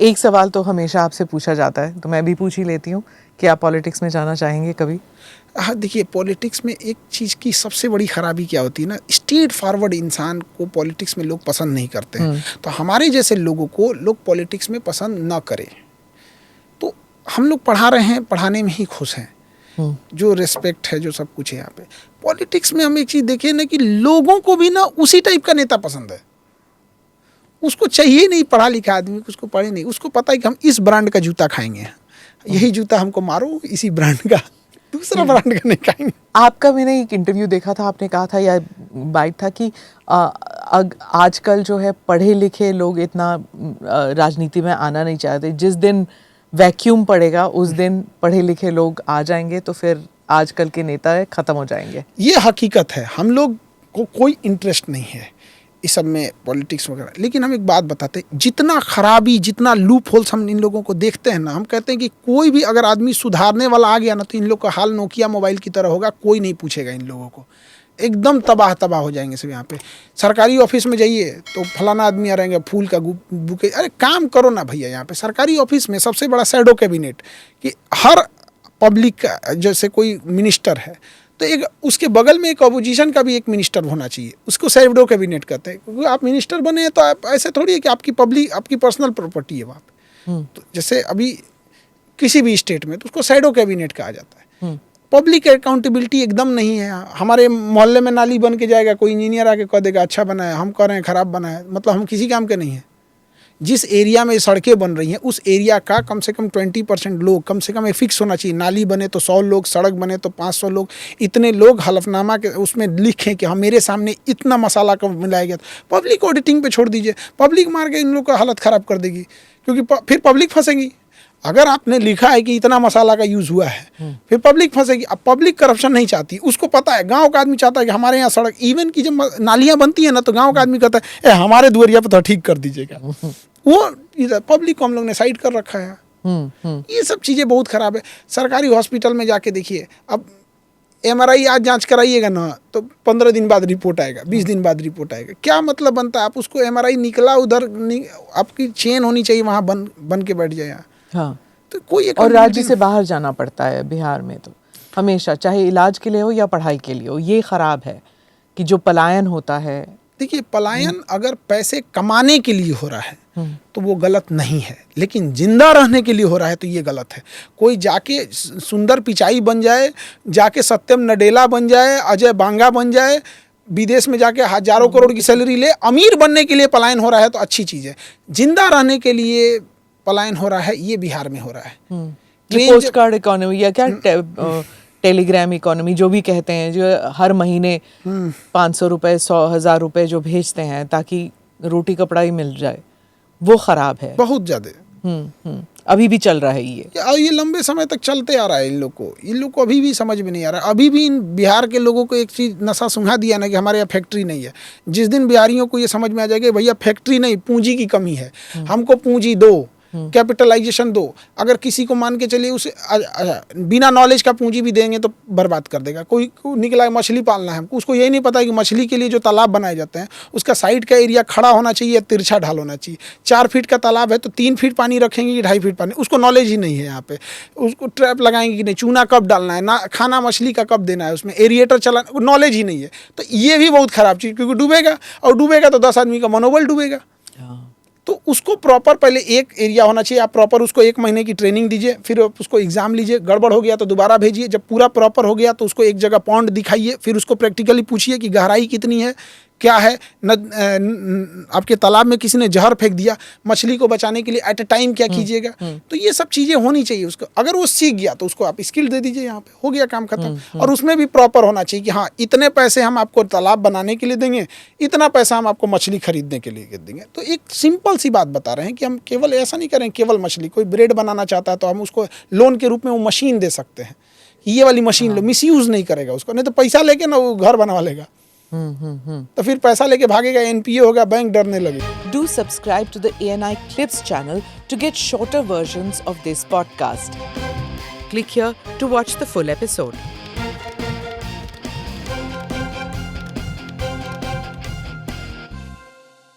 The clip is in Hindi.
एक सवाल तो हमेशा आपसे पूछा जाता है, तो मैं भी पूछ ही लेती हूँ कि आप पॉलिटिक्स में जाना चाहेंगे कभी? हाँ, देखिए पॉलिटिक्स में एक चीज़ की सबसे बड़ी खराबी क्या होती है ना, स्ट्रेट फॉरवर्ड इंसान को पॉलिटिक्स में लोग पसंद नहीं करते हैं। तो हमारे जैसे लोगों को लोग पॉलिटिक्स में पसंद ना करें। तो हम लोग पढ़ा रहे हैं, पढ़ाने में ही खुश हैं, जो रिस्पेक्ट है, जो सब कुछ है यहाँ पे। पॉलिटिक्स में हम एक चीज़ देखें ना कि लोगों को भी ना उसी टाइप का नेता पसंद है। उसको चाहिए नहीं पढ़ा लिखा आदमी, उसको पढ़े नहीं, उसको पता है कि हम इस ब्रांड का जूता खाएंगे, यही जूता हमको मारो, इसी ब्रांड का, दूसरा ब्रांड का नहीं खाएंगे। आपका मैंने एक इंटरव्यू देखा था, आपने कहा था या बाइट था कि आजकल जो है पढ़े लिखे लोग इतना राजनीति में आना नहीं चाहते, जिस दिन वैक्यूम पड़ेगा उस दिन पढ़े लिखे लोग आ जाएंगे, तो फिर आजकल के नेता खत्म हो जाएंगे। ये हकीकत है, हम लोग को कोई इंटरेस्ट नहीं है इस सब में, पॉलिटिक्स वगैरह। लेकिन हम एक बात बताते हैं, जितना खराबी, जितना लूप होल्स हम इन लोगों को देखते हैं ना, हम कहते हैं कि कोई भी अगर आदमी सुधारने वाला आ गया ना, तो इन लोग का हाल नोकिया मोबाइल की तरह होगा, कोई नहीं पूछेगा इन लोगों को, एकदम तबाह हो जाएंगे सब। यहाँ पे सरकारी ऑफिस में जाइए तो फलाना आदमी आ रहेंगे, फूल का बुके, अरे काम करो ना भैया। यहाँ पे सरकारी ऑफिस में सबसे बड़ा शैडो कैबिनेट, कि हर पब्लिक का, जैसे कोई मिनिस्टर है तो एक उसके बगल में एक अपोजिशन का भी एक मिनिस्टर होना चाहिए, उसको शैडो कैबिनेट कहते हैं। क्योंकि आप मिनिस्टर बने हैं तो आप ऐसे थोड़ी है कि आपकी पब्लिक, आपकी पर्सनल प्रॉपर्टी है वहाँ पे। तो जैसे अभी किसी भी स्टेट में तो उसको शैडो कैबिनेट कहा जाता है। पब्लिक अकाउंटेबिलिटी एकदम नहीं है। हमारे मोहल्ले में नाली बन के जाएगा, कोई इंजीनियर आके कह देगा अच्छा बना है, हम कह रहे हैं खराब बना है, मतलब हम किसी काम के नहीं हैं। जिस एरिया में सड़कें बन रही हैं उस एरिया का कम से कम 20% लोग, कम से कम एक फिक्स होना चाहिए। नाली बने तो 100 लोग, सड़क बने तो 500 लोग, इतने लोग हलफनामा के उसमें लिखें कि हाँ मेरे सामने इतना मसाला कब मिलाया गया। पब्लिक ऑडिटिंग पे छोड़ दीजिए, पब्लिक मार के इन लोग का हालत ख़राब कर देगी, क्योंकि फिर पब्लिक फंसेगी। अगर आपने लिखा है कि इतना मसाला का यूज़ हुआ है, फिर पब्लिक फंसेगी। अब पब्लिक करप्शन नहीं चाहती, उसको पता है, गांव का आदमी चाहता है कि हमारे यहाँ सड़क, इवन की जब नालियाँ बनती है ना, तो गांव का आदमी कहता है ए हमारे दुआरिया पर तो ठीक कर दीजिएगा। वो पब्लिक को हम लोग ने साइड कर रखा है। ये सब चीज़ें बहुत ख़राब है। सरकारी हॉस्पिटल में जाके देखिए, अब MRI आज जांच कराइएगा ना तो 15 दिन बाद रिपोर्ट आएगा, 20 दिन बाद रिपोर्ट आएगा। क्या मतलब बनता है? आप उसको MRI निकला उधर, आपकी चेन होनी चाहिए वहाँ बन के बैठ जाए। हाँ, तो कोई और राज्य से बाहर जाना पड़ता है बिहार में तो हमेशा, चाहे इलाज के लिए हो या पढ़ाई के लिए हो। ये ख़राब है कि जो पलायन होता है। देखिए पलायन अगर पैसे कमाने के लिए हो रहा है तो वो गलत नहीं है, लेकिन जिंदा रहने के लिए हो रहा है तो ये गलत है। कोई जाके सुंदर पिचाई बन जाए, जाके सत्यम नडेला बन जाए, अजय बांगा बन जाए, विदेश में जाके हजारों करोड़ की सैलरी ले, अमीर बनने के लिए पलायन हो रहा है तो अच्छी चीज़ है। जिंदा रहने के लिए पलायन हो रहा है, ये बिहार में हो रहा है। पोस्ट कार्ड इकोनॉमी या क्या टेलीग्राम इकोनॉमी जो भी कहते हैं, जो हर महीने 500 रुपये, 100,000 रुपये जो भेजते हैं ताकि रोटी कपड़ा ही मिल जाए, वो ख़राब है बहुत ज़्यादा। अभी भी चल रहा है ये लंबे समय तक चलते आ रहा है। इन लोग को अभी भी समझ में नहीं आ रहा। अभी भी इन बिहार के लोगों को एक चीज़ नशा सुंघा दिया ना कि हमारे यहाँ फैक्ट्री नहीं है। जिस दिन बिहारियों को ये समझ में आ जाएगा भैया फैक्ट्री नहीं, पूंजी की कमी है, हमको पूंजी दो, कैपिटलाइजेशन दो। अगर किसी को मान के चलिए उसे बिना नॉलेज का पूंजी भी देंगे तो बर्बाद कर देगा। कोई निकला मछली पालना है हमको, उसको यही नहीं पता है कि मछली के लिए जो तालाब बनाए जाते हैं उसका साइड का एरिया खड़ा होना चाहिए, तिरछा ढाल होना चाहिए। 4 फीट का तालाब है तो 3 फीट पानी रखेंगे कि 2.5 फीट पानी, उसको नॉलेज ही नहीं है। यहाँ पे उसको ट्रैप लगाएंगे कि नहीं, चूना कब डालना है, ना खाना मछली का कब देना है, उसमें एरिएटर चलाना, नॉलेज ही नहीं है। तो ये भी बहुत ख़राब चीज़, क्योंकि डूबेगा, और डूबेगा तो 10 आदमी का मनोबल डूबेगा। तो उसको प्रॉपर पहले एक एरिया होना चाहिए। आप प्रॉपर उसको 1 महीने की ट्रेनिंग दीजिए, फिर उसको एग्ज़ाम लीजिए, गड़बड़ हो गया तो दोबारा भेजिए। जब पूरा प्रॉपर हो गया तो उसको एक जगह पॉन्ड दिखाइए, फिर उसको प्रैक्टिकली पूछिए कि गहराई कितनी है, क्या है। आपके तालाब में किसी ने जहर फेंक दिया, मछली को बचाने के लिए एट अ टाइम क्या कीजिएगा। तो ये सब चीज़ें होनी चाहिए उसको। अगर वो सीख गया तो उसको आप स्किल दे दीजिए, यहाँ पे हो गया काम खत्म। और उसमें भी प्रॉपर होना चाहिए कि हाँ इतने पैसे हम आपको तालाब बनाने के लिए देंगे, इतना पैसा हम आपको मछली खरीदने के लिए देंगे। तो एक सिंपल सी बात बता रहे हैं कि हम केवल ऐसा नहीं करें केवल मछली। कोई ब्रेड बनाना चाहता है तो हम उसको लोन के रूप में वो मशीन दे सकते हैं, ये वाली मशीन लो, मिसयूज़ नहीं करेगा उसको, नहीं तो पैसा लेके ना वो घर बनवा लेगा। तो फिर पैसा लेके भागेगा, NPA होगा, बैंक डरने लगेगा। Do subscribe to the ANI Clips channel to get shorter versions of this podcast. Click here to watch the full episode.